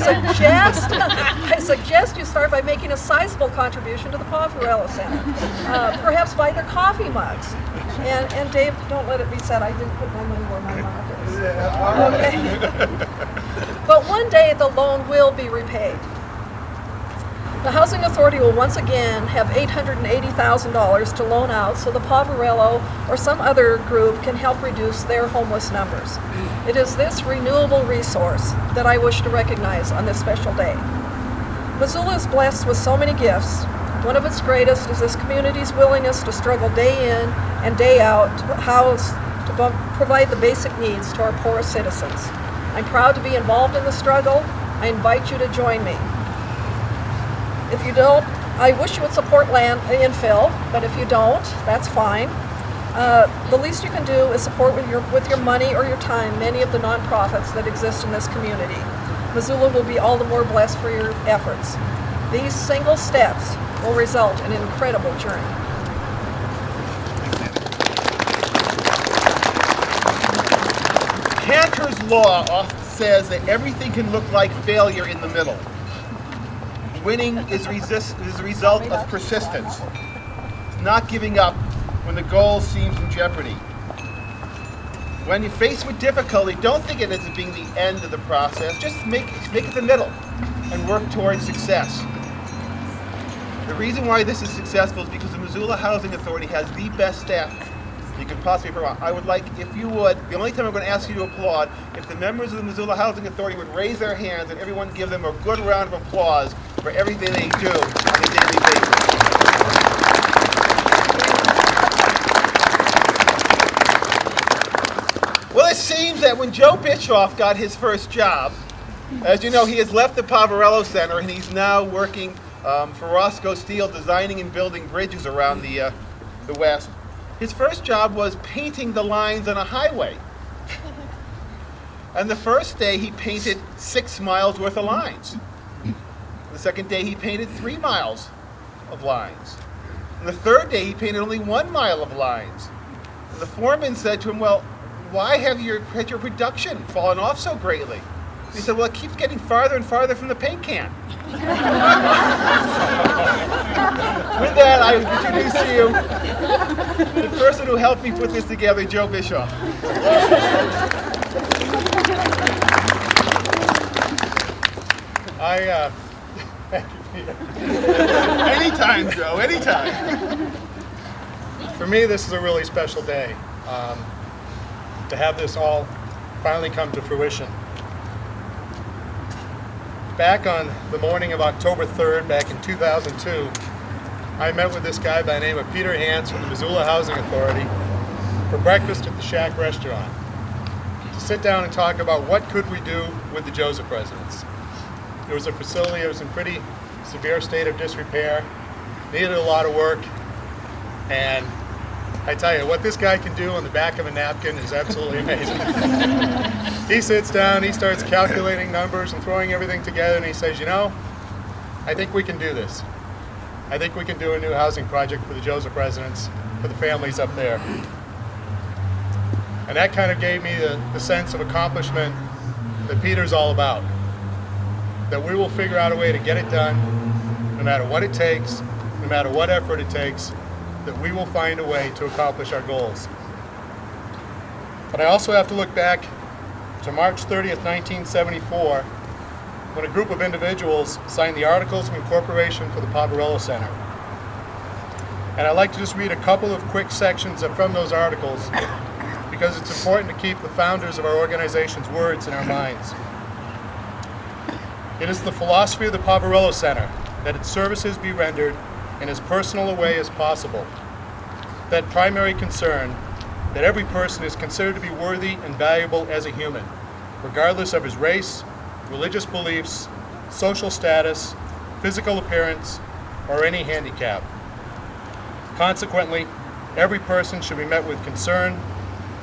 suggest you start by making a sizable contribution to the Poverello Center. Perhaps buy their coffee mugs. And Dave, don't let it be said I didn't put my money where my mouth is. Okay. But one day the loan will be repaid. The Housing Authority will once again have $880,000 to loan out so the Poverello or some other group can help reduce their homeless numbers. It is this renewable resource that I wish to recognize on this special day. Missoula is blessed with so many gifts. One of its greatest is this community's willingness to struggle day in and day out to provide the basic needs to our poorest citizens. I'm proud to be involved in the struggle. I invite you to join me. If you don't, I wish you would support land infill, but if you don't, that's fine. The least you can do is support with your money or your time many of the nonprofits that exist in this community. Missoula will be all the more blessed for your efforts. These single steps will result in an incredible journey. Cantor's law often says that everything can look like failure in the middle. Winning is a result of persistence. It's not giving up when the goal seems in jeopardy. When you're faced with difficulty, don't think of it as being the end of the process. Just make it the middle and work towards success. The reason why this is successful is because the Missoula Housing Authority has the best staff you could possibly provide. I would like, if you would, the only time I'm going to ask you to applaud, if the members of the Missoula Housing Authority would raise their hands and everyone give them a good round of applause for everything they do on a daily basis. Well, it seems that when Joe Bischoff got his first job, as you know, he has left the Poverello Center and he's now working for Roscoe Steel, designing and building bridges around the West. His first job was painting the lines on a highway. And the first day he painted 6 miles worth of lines. The second day he painted 3 miles of lines. And the third day he painted only 1 mile of lines. And the foreman said to him, well, why has your production fallen off so greatly? He said, well, it keeps getting farther and farther from the paint can. With that, I introduce to you the person who helped me put this together, Joe Bischoff. Anytime, Joe, anytime. For me, this is a really special day. To have this all finally come to fruition. Back on the morning of October 3rd, back in 2002, I met with this guy by the name of Peter Hans from the Missoula Housing Authority for breakfast at the Shack restaurant to sit down and talk about what could we do with the Joseph residence. It was a facility that was in pretty severe state of disrepair, needed a lot of work, and I tell you, what this guy can do on the back of a napkin is absolutely amazing. He sits down, he starts calculating numbers and throwing everything together, and he says, you know, I think we can do this. I think we can do a new housing project for the Joseph residents, for the families up there. And that kind of gave me the sense of accomplishment that Peter's all about. That we will figure out a way to get it done, no matter what it takes, no matter what effort it takes, that we will find a way to accomplish our goals. But I also have to look back to March 30th, 1974, when a group of individuals signed the Articles of Incorporation for the Poverello Center. And I'd like to just read a couple of quick sections from those articles because it's important to keep the founders of our organization's words in our minds. It is the philosophy of the Poverello Center that its services be rendered in as personal a way as possible. That primary concern that every person is considered to be worthy and valuable as a human, regardless of his race, religious beliefs, social status, physical appearance, or any handicap. Consequently, every person should be met with concern,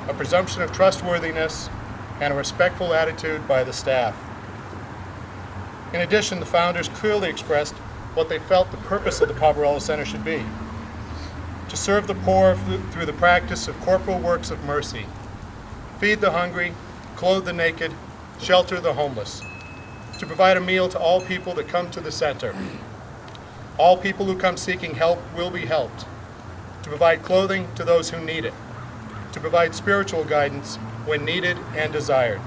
a presumption of trustworthiness, and a respectful attitude by the staff. In addition, the founders clearly expressed what they felt the purpose of the Poverello Center should be: to serve the poor through the practice of corporal works of mercy, feed the hungry, clothe the naked, shelter the homeless, to provide a meal to all people that come to the center. All people who come seeking help will be helped, to provide clothing to those who need it, to provide spiritual guidance when needed and desired,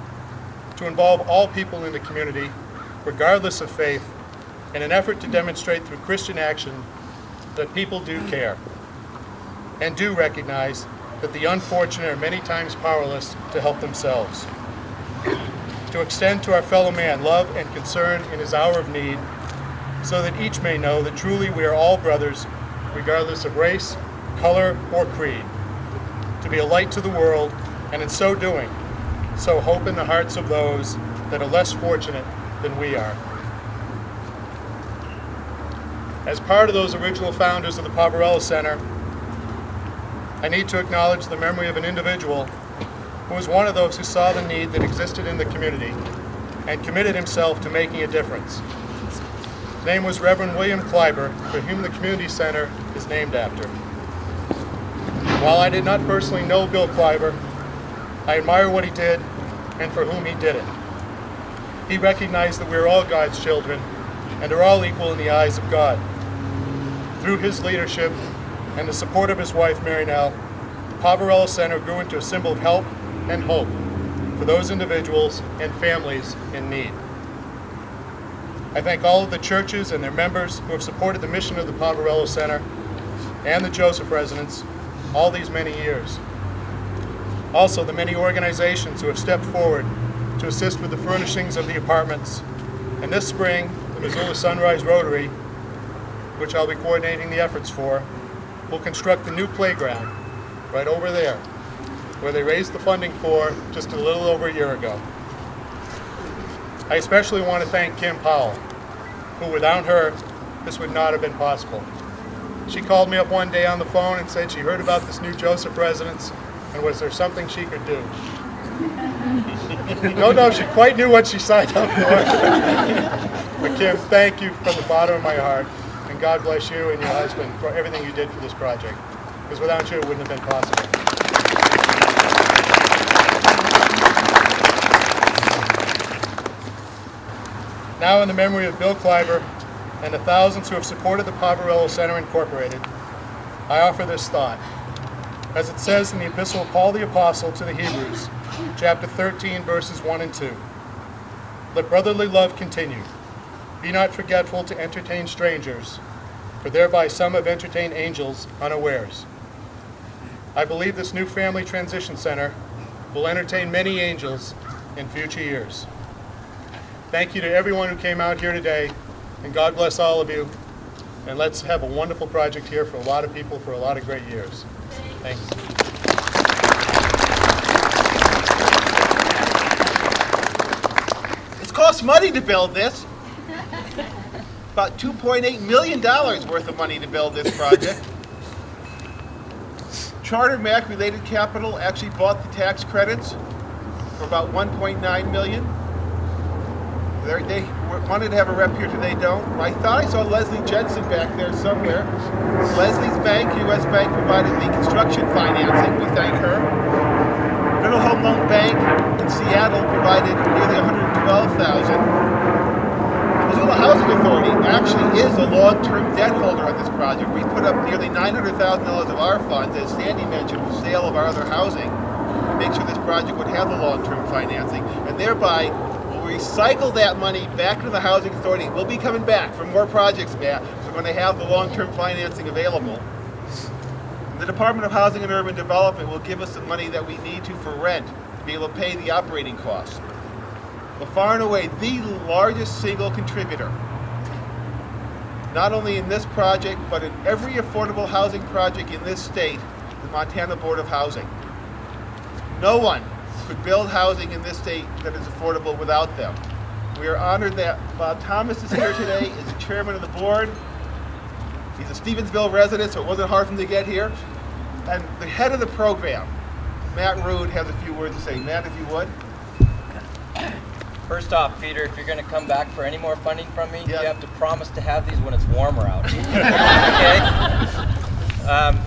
to involve all people in the community, regardless of faith, in an effort to demonstrate through Christian action that people do care and do recognize that the unfortunate are many times powerless to help themselves. To extend to our fellow man love and concern in his hour of need, so that each may know that truly we are all brothers, regardless of race, color, or creed. To be a light to the world, and in so doing, sow hope in the hearts of those that are less fortunate than we are. As part of those original founders of the Poverello Center, I need to acknowledge the memory of an individual who was one of those who saw the need that existed in the community and committed himself to making a difference. His name was Reverend William Kleiber, for whom the community center is named after. While I did not personally know Bill Kleiber, I admire what he did and for whom he did it. He recognized that we are all God's children and are all equal in the eyes of God. Through his leadership and the support of his wife, Mary Nell, the Poverello Center grew into a symbol of help and hope for those individuals and families in need. I thank all of the churches and their members who have supported the mission of the Poverello Center and the Joseph residents all these many years. Also, the many organizations who have stepped forward to assist with the furnishings of the apartments. And this spring, the Missoula Sunrise Rotary, which I'll be coordinating the efforts for, will construct a new playground right over there, where they raised the funding for just a little over a year ago. I especially want to thank Kim Powell, who without her, this would not have been possible. She called me up one day on the phone and said she heard about this new Joseph residence and was there something she could do. No doubt she quite knew what she signed up for. But Kim, thank you from the bottom of my heart, and God bless you and your husband for everything you did for this project, because without you it wouldn't have been possible. Now, in the memory of Bill Kleiber and the thousands who have supported the Poverello Center Incorporated, I offer this thought. As it says in the Epistle of Paul the Apostle to the Hebrews, chapter 13, verses 1 and 2. Let brotherly love continue. Be not forgetful to entertain strangers, for thereby some have entertained angels unawares. I believe this new family transition center will entertain many angels in future years. Thank you to everyone who came out here today, and God bless all of you. And let's have a wonderful project here for a lot of people for a lot of great years. Thank you. It costs money to build this. About $2.8 million worth of money to build this project. Charter Mac Related Capital actually bought the tax credits for about $1.9 million. They wanted to have a rep here today, don't. I thought I saw Leslie Jensen back there somewhere. Leslie's bank, U.S. Bank, provided the construction financing. We thank her. Federal Home Loan Bank in Seattle provided nearly $112,000. The Missoula Housing Authority actually is a long-term debt holder on this project. We put up nearly $900,000 of our funds, as Sandy mentioned, with the sale of our other housing, to make sure this project would have the long-term financing, and thereby recycle that money back into the Housing Authority. We'll be coming back for more projects, Matt. We're going to have the long-term financing available. The Department of Housing and Urban Development will give us the money that we need to for rent to be able to pay the operating costs. But far and away, the largest single contributor, not only in this project, but in every affordable housing project in this state, the Montana Board of Housing. No one could build housing in this state that is affordable without them. We are honored that Bob Thomas is here today, is the chairman of the board. He's a Stevensville resident, so it wasn't hard for him to get here. And the head of the program, Matt Rood, has a few words to say. Matt, if you would. First off, Peter, if you're going to come back for any more funding from me, you have to promise to have these when it's warmer out. Okay?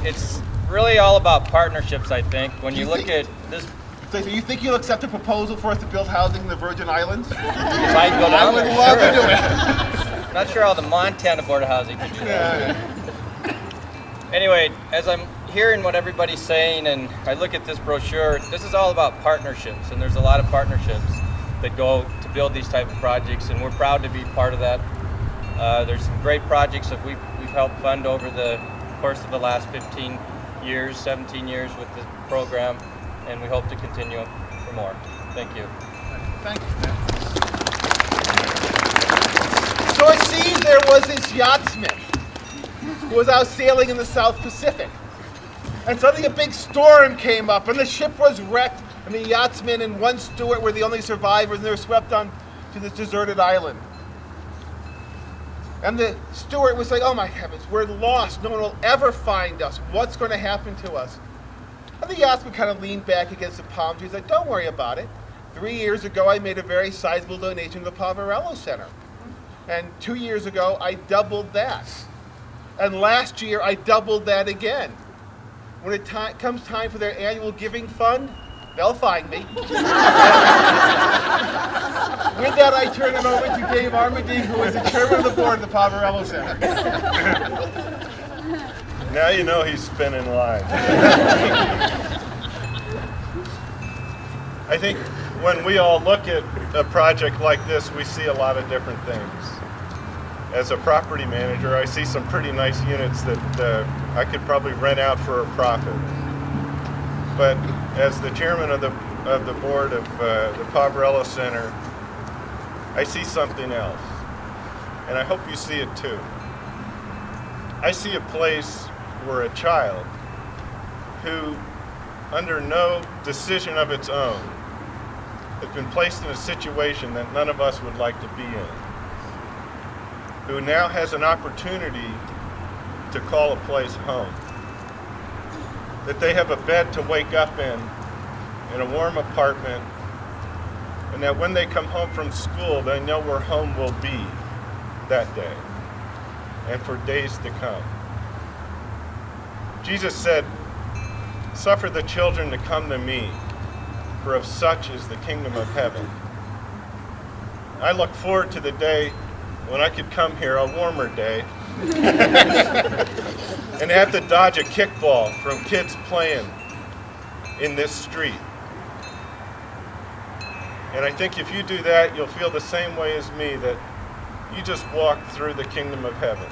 It's really all about partnerships, I think. When you look at this. So you think you'll accept a proposal for us to build housing in the Virgin Islands? If I can go down there, I would love to do it. Not sure how the Montana Board of Housing could do that. Anyway, as I'm hearing what everybody's saying and I look at this brochure, this is all about partnerships, and there's a lot of partnerships that go to build these type of projects, and we're proud to be part of that. There's some great projects that we've helped fund over the course of the last 15 years, 17 years with the program, and we hope to continue for more. Thank you. Thank you, man. So it seems there was this yachtsman who was out sailing in the South Pacific. And suddenly a big storm came up and the ship was wrecked, and the yachtsman and one steward were the only survivors, and they were swept on to this deserted island. And the steward was like, oh my heavens, we're lost. No one will ever find us. What's going to happen to us? And the yachtsman kind of leaned back against the palm tree. He's like, don't worry about it. 3 years ago, I made a very sizable donation to the Poverello Center. And 2 years ago, I doubled that. And last year, I doubled that again. When it comes time for their annual giving fund, they'll find me. With that, I turn it over to Dave Armadine, who is the chairman of the board of the Poverello Center. Now you know he's spinning line. I think when we all look at a project like this, we see a lot of different things. As a property manager, I see some pretty nice units that I could probably rent out for a profit. But as the chairman of the board of the Poverello Center, I see something else, and I hope you see it too. I see a place where a child who, under no decision of its own, has been placed in a situation that none of us would like to be in, who now has an opportunity to call a place home, that they have a bed to wake up in a warm apartment, and that when they come home from school, they know where home will be that day and for days to come. Jesus said, "Suffer the children to come to me, for of such is the kingdom of heaven." I look forward to the day when I could come here, a warmer day, and have to dodge a kickball from kids playing in this street. And I think if you do that, you'll feel the same way as me, that you just walked through the kingdom of heaven.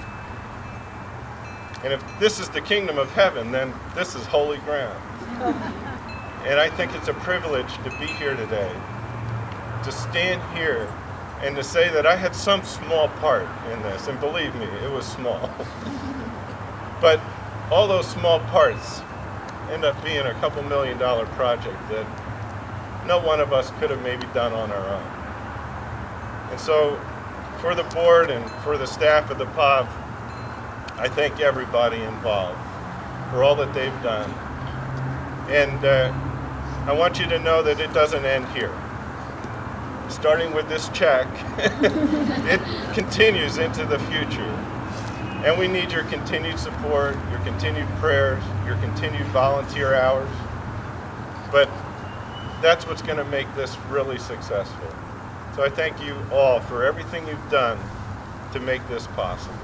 And if this is the kingdom of heaven, then this is holy ground. And I think it's a privilege to be here today, to stand here and to say that I had some small part in this. And believe me, it was small. But all those small parts end up being a couple $1 million project that no one of us could have maybe done on our own. And so for the board and for the staff of the POV, I thank everybody involved for all that they've done. And I want you to know that it doesn't end here. Starting with this check, it continues into the future. And we need your continued support, your continued prayers, your continued volunteer hours. But that's what's going to make this really successful. So I thank you all for everything you've done to make this possible.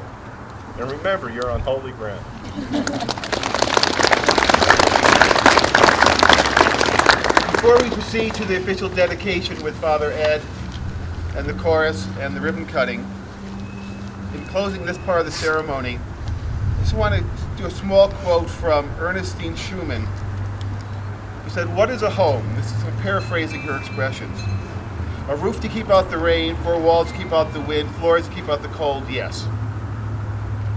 And remember, you're on holy ground. Before we proceed to the official dedication with Father Ed and the chorus and the ribbon cutting, in closing this part of the ceremony, I just want to do a small quote from Ernestine Schumann, who said, "What is a home?" This is paraphrasing her expressions. "A roof to keep out the rain, 4 walls to keep out the wind, floors to keep out the cold, yes.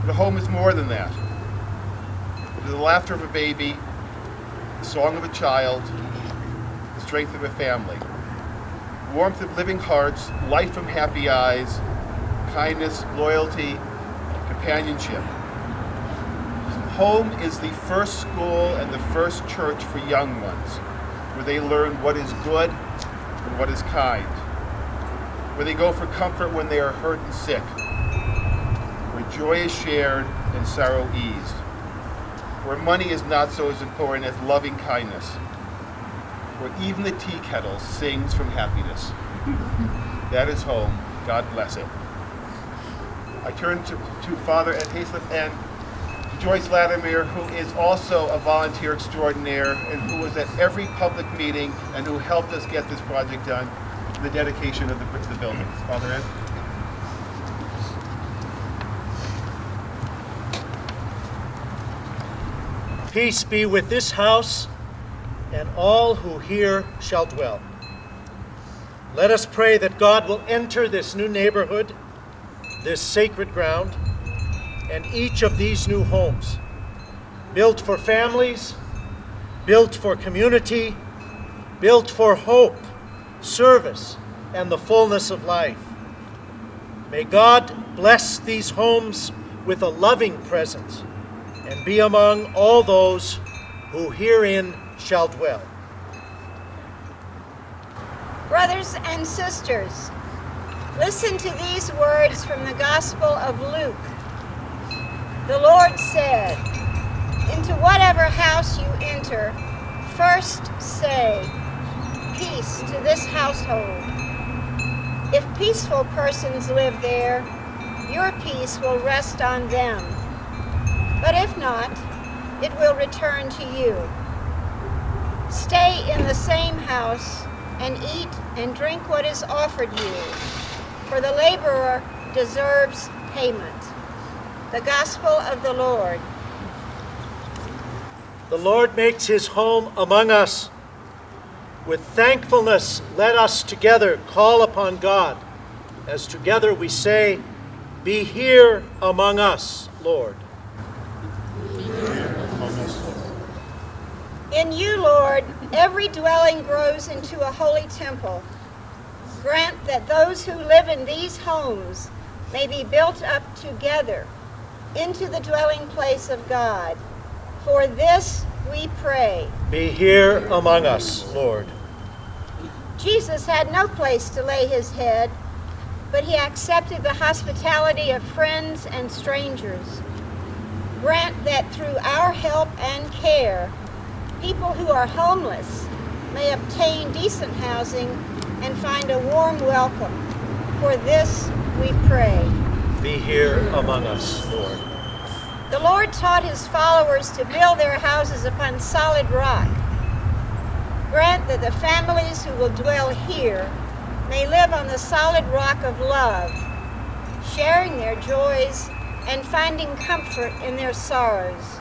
But a home is more than that. It is the laughter of a baby, the song of a child, the strength of a family, warmth of living hearts, light from happy eyes, kindness, loyalty, companionship. Home is the first school and the first church for young ones, where they learn what is good and what is kind, where they go for comfort when they are hurt and sick, where joy is shared and sorrow eased, where money is not so as important as loving kindness, where even the tea kettle sings from happiness. That is home. God bless it." I turn to Father Ed Hayslip and to Joyce Latimer, who is also a volunteer extraordinaire and who was at every public meeting and who helped us get this project done, the dedication of the building. Father Ed. Peace be with this house and all who here shall dwell. Let us pray that God will enter this new neighborhood, this sacred ground, and each of these new homes, built for families, built for community, built for hope, service, and the fullness of life. May God bless these homes with a loving presence and be among all those who herein shall dwell. Brothers and sisters, Listen to these words from the Gospel of Luke. The Lord said, "Into whatever house you enter, first say, 'Peace to this household.' If peaceful persons live there, your peace will rest on them. But if not, it will return to you. Stay in the same house and eat and drink what is offered you, for the laborer deserves payment." The Gospel of the Lord. The Lord makes his home among us. With thankfulness, let us together call upon God, as together we say, "Be here among us, Lord." In you, Lord, every dwelling grows into a holy temple. Grant that those who live in these homes may be built up together into the dwelling place of God. For this we pray. Be here among us, Lord. Jesus had no place to lay his head, but he accepted the hospitality of friends and strangers. Grant that through our help and care, people who are homeless may obtain decent housing and find a warm welcome. For this we pray. Be here among us, Lord. The Lord taught his followers to build their houses upon solid rock. Grant that the families who will dwell here may live on the solid rock of love, sharing their joys and finding comfort in their sorrows.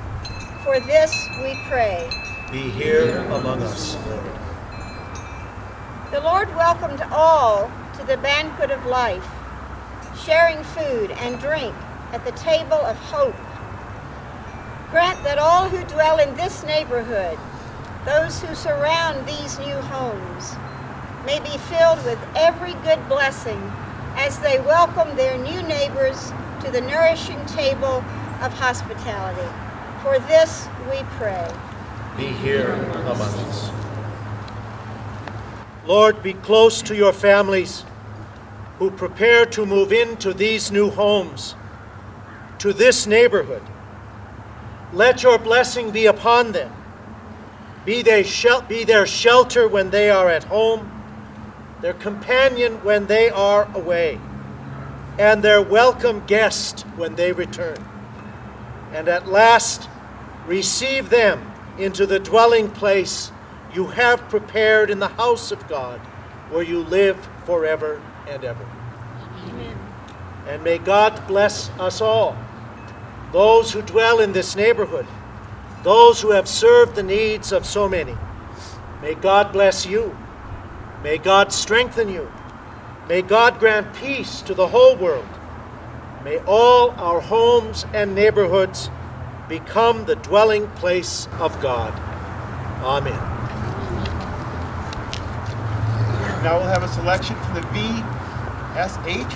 For this we pray. Be here among us, Lord. The Lord welcomed all to the banquet of life, sharing food and drink at the table of hope. Grant that all who dwell in this neighborhood, those who surround these new homes, may be filled with every good blessing as they welcome their new neighbors to the nourishing table of hospitality. For this we pray. Be here among us. Lord, be close to your families who prepare to move into these new homes, to this neighborhood. Let your blessing be upon them. Be their shelter when they are at home, their companion when they are away, and their welcome guest when they return. And at last, receive them into the dwelling place you have prepared in the house of God, where you live forever and ever. Amen. And may God bless us all, those who dwell in this neighborhood, those who have served the needs of so many. May God bless you. May God strengthen you. May God grant peace to the whole world. May all our homes and neighborhoods become the dwelling place of God. Amen. Now we'll have a selection from the VSH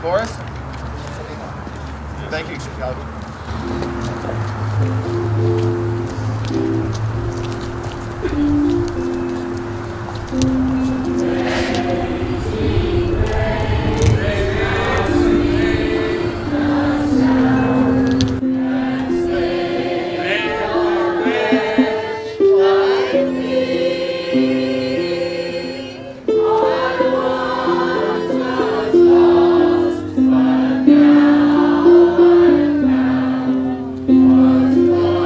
chorus. Thank you, Calvin. Lost, but now and now was lost.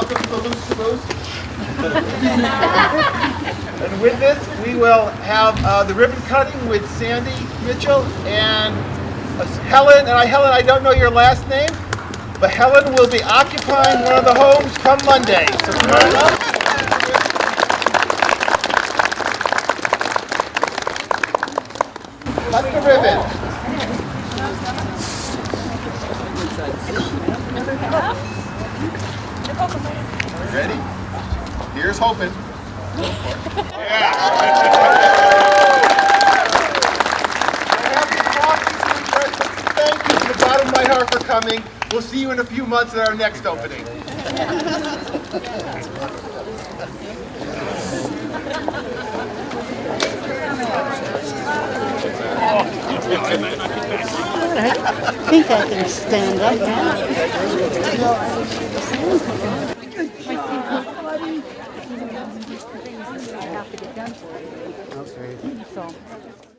welcome to the Loose Caboose. And with this, we will have the ribbon cutting with Sandy Mitchell and Helen. And Helen, I don't know your last name, but Helen will be occupying one of the homes come Monday. So come on up. Cut the ribbon. Ready? Here's hoping. Thank you from the bottom of my heart for coming. We'll see you in a few months at our next opening. I think I can stand up now. I have to get done for it. Okay. So.